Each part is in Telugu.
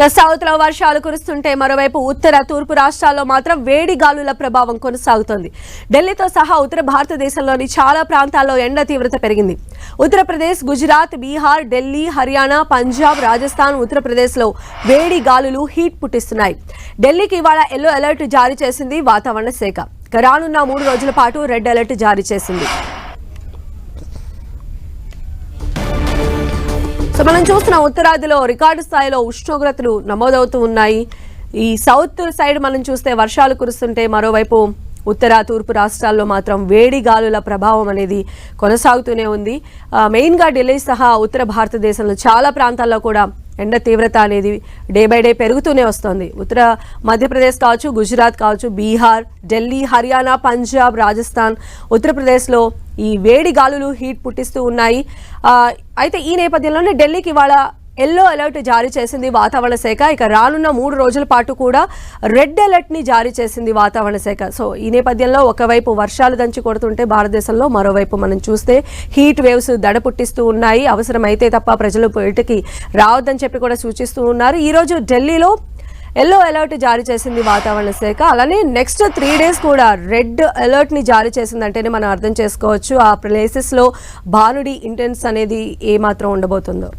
సౌత్ లో వర్షాలు కురుస్తుంటే మరోవైపు ఉత్తర తూర్పు రాష్ట్రాల్లో మాత్రం వేడి గాలుల ప్రభావం కొనసాగుతోంది. ఢిల్లీతో సహా ఉత్తర భారతదేశంలోని చాలా ప్రాంతాల్లో ఎండ తీవ్రత పెరిగింది. ఉత్తరప్రదేశ్, గుజరాత్, బీహార్, ఢిల్లీ, హర్యానా, పంజాబ్, రాజస్థాన్, ఉత్తరప్రదేశ్ లో వేడి గాలులు హీట్ పుట్టిస్తున్నాయి. ఢిల్లీకి ఇవాళ ఎల్లో అలర్ట్ జారీ చేసింది వాతావరణ శాఖ. రానున్న 3 రోజుల పాటు రెడ్ అలర్ట్ జారీ చేసింది. సో మనం చూస్తున్న ఉత్తరాదిలో రికార్డు స్థాయిలో ఉష్ణోగ్రతలు నమోదవుతూ ఉన్నాయి. ఈ సౌత్ సైడ్ మనం చూస్తే వర్షాలు కురుస్తుంటే మరోవైపు ఉత్తర తూర్పు రాష్ట్రాల్లో మాత్రం వేడి గాలుల ప్రభావం అనేది కొనసాగుతూనే ఉంది. మెయిన్గా ఢిల్లీ సహా ఉత్తర భారతదేశంలో చాలా ప్రాంతాల్లో కూడా ఎండ తీవ్రత అనేది డే బై డే పెరుగుతూనే వస్తుంది. ఉత్తర మధ్యప్రదేశ్ కావచ్చు, గుజరాత్ కావచ్చు, బీహార్, ఢిల్లీ, హర్యానా, పంజాబ్, రాజస్థాన్, ఉత్తరప్రదేశ్లో ఈ వేడి గాలులు హీట్ పుట్టిస్తూ ఉన్నాయి. అయితే ఈ నేపథ్యంలోనే ఢిల్లీకి ఇవాళ ఎల్లో అలర్ట్ జారీ చేసింది వాతావరణ శాఖ. ఇక రానున్న 3 రోజుల పాటు కూడా రెడ్ అలర్ట్ ని జారీ చేసింది వాతావరణ శాఖ. సో ఈ నేపథ్యంలో ఒకవైపు వర్షాలు దంచి కొడుతుంటే భారతదేశంలో, మరోవైపు మనం చూస్తే హీట్ వేవ్స్ దడ పుట్టిస్తూ ఉన్నాయి. అవసరమైతే తప్ప ప్రజలు బయటకి రావద్దని చెప్పి కూడా సూచిస్తూ ఉన్నారు. ఈ రోజు ఢిల్లీలో ఎల్లో అలర్ట్ జారీ చేసింది వాతావరణ శాఖ. అలానే నెక్స్ట్ 3 days కూడా రెడ్ అలర్ట్ ని జారీ చేసిందంటేనే మనం అర్థం చేసుకోవచ్చు ఆ ప్లేసెస్ లో భానుడి ఇంటెన్స్ అనేది ఏమాత్రం ఉండబోతుందో.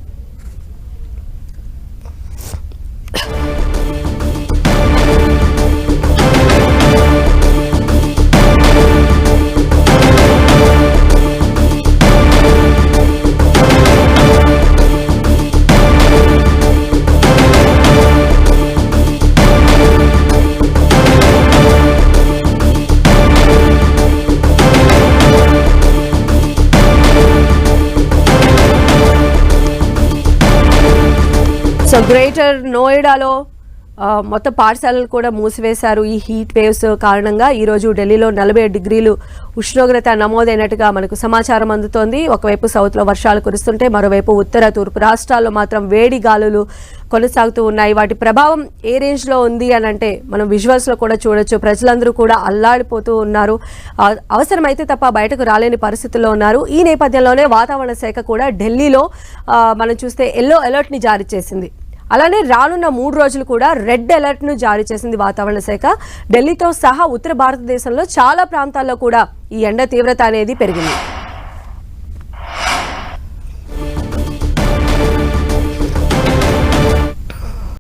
సో గ్రేటర్ నోయిడాలో మొత్తం పాఠశాలలు కూడా మూసివేశారు ఈ హీట్ వేవ్స్ కారణంగా. ఈరోజు ఢిల్లీలో 47 degrees ఉష్ణోగ్రత నమోదైనట్టుగా మనకు సమాచారం అందుతోంది. ఒకవైపు సౌత్లో వర్షాలు కురుస్తుంటే మరోవైపు ఉత్తర తూర్పు రాష్ట్రాల్లో మాత్రం వేడి గాలులు కొనసాగుతూ ఉన్నాయి. వాటి ప్రభావం ఏ రేంజ్లో ఉంది అని అంటే మనం విజువల్స్లో కూడా చూడొచ్చు. ప్రజలందరూ కూడా అల్లాడిపోతూ ఉన్నారు. అవసరమైతే తప్ప బయటకు రాలేని పరిస్థితుల్లో ఉన్నారు. ఈ నేపథ్యంలోనే వాతావరణ శాఖ కూడా ఢిల్లీలో మనం చూస్తే ఎల్లో అలర్ట్ని జారీ చేసింది. అలానే రానున్న 3 రోజులు కూడా రెడ్ అలర్ట్ ను జారీ చేసింది వాతావరణ శాఖ. ఢిల్లీతో సహా ఉత్తర భారతదేశంలో చాలా ప్రాంతాల్లో కూడా ఈ ఎండ తీవ్రత అనేది పెరిగింది.